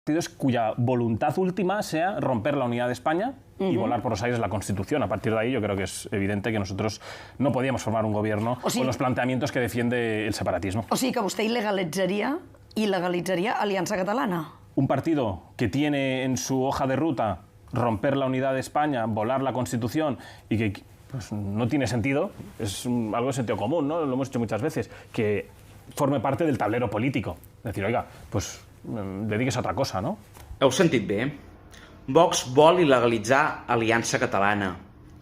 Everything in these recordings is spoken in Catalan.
partidos cuya voluntad última sea romper la unidad de España y volar por los aires la Constitución. A partir de ahí yo creo que es evidente que nosotros no podíamos formar un gobierno con los planteamientos que defiende el separatismo. O sigui que vostè il·legalitzaria Aliança Catalana. Un partido que tiene en su hoja de ruta romper la unidad de España, volar la Constitución y que pues, no tiene sentido, es algo de sentido común, ¿no? Lo hemos hecho muchas veces, que forme parte del tablero político. Es decir, oiga, pues dedíquese a otra cosa, ¿no? Heu sentit bé? Vox vol il·legalitzar Aliança Catalana.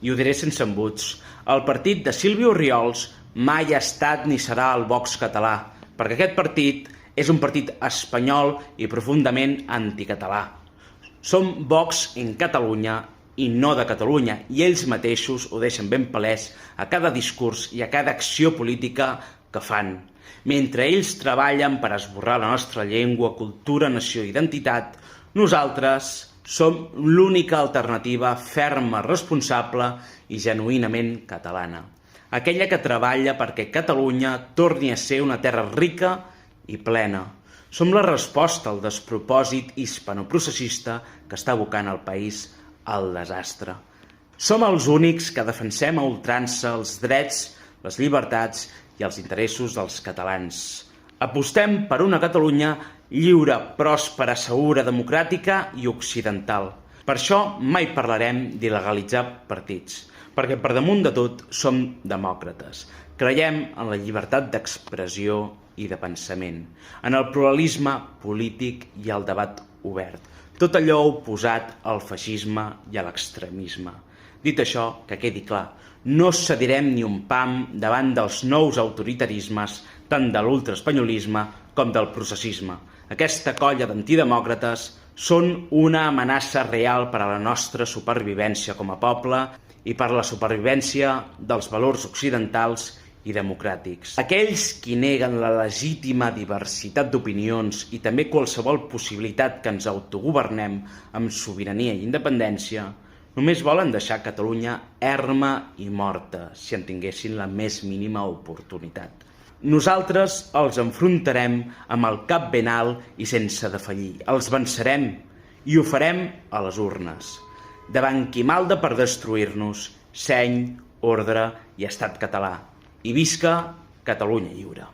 I ho diré sense embuts. El partit de Sílvia Orriols mai ha estat ni serà el Vox català, perquè aquest partit és un partit espanyol i profundament anticatalà. Som Vox en Catalunya i no de Catalunya, i ells mateixos ho deixen ben palès a cada discurs i a cada acció política que fan. Mentre ells treballen per esborrar la nostra llengua, cultura, nació i identitat, nosaltres som l'única alternativa ferma, responsable i genuïnament catalana. Aquella que treballa perquè Catalunya torni a ser una terra rica i plena. Som la resposta al despropòsit hispanoprocessista que està abocant el país al desastre. Som els únics que defensem a ultrança els drets, les llibertats i els interessos dels catalans. Apostem per una Catalunya lliure, pròspera, segura, democràtica i occidental. Per això mai parlarem d'il·legalitzar partits, perquè per damunt de tot som demòcrates. Creiem en la llibertat d'expressió i de pensament, en el pluralisme polític i el debat obert, tot allò oposat al feixisme i a l'extremisme. Dit això, que quedi clar, no cedirem ni un pam davant dels nous autoritarismes tant de l'ultraespanyolisme com del processisme. Aquesta colla d'antidemòcrates són una amenaça real per a la nostra supervivència com a poble i per a la supervivència dels valors occidentals i democràtics. Aquells qui neguen la legítima diversitat d'opinions i també qualsevol possibilitat que ens autogovernem amb sobirania i independència només volen deixar Catalunya erma i morta si en tinguessin la més mínima oportunitat. Nosaltres els enfrontarem amb el cap ben alt i sense defallir. Els vencerem i ho farem a les urnes. Davant qui malda per destruir-nos, seny, ordre i estat català. I visca Catalunya lliure.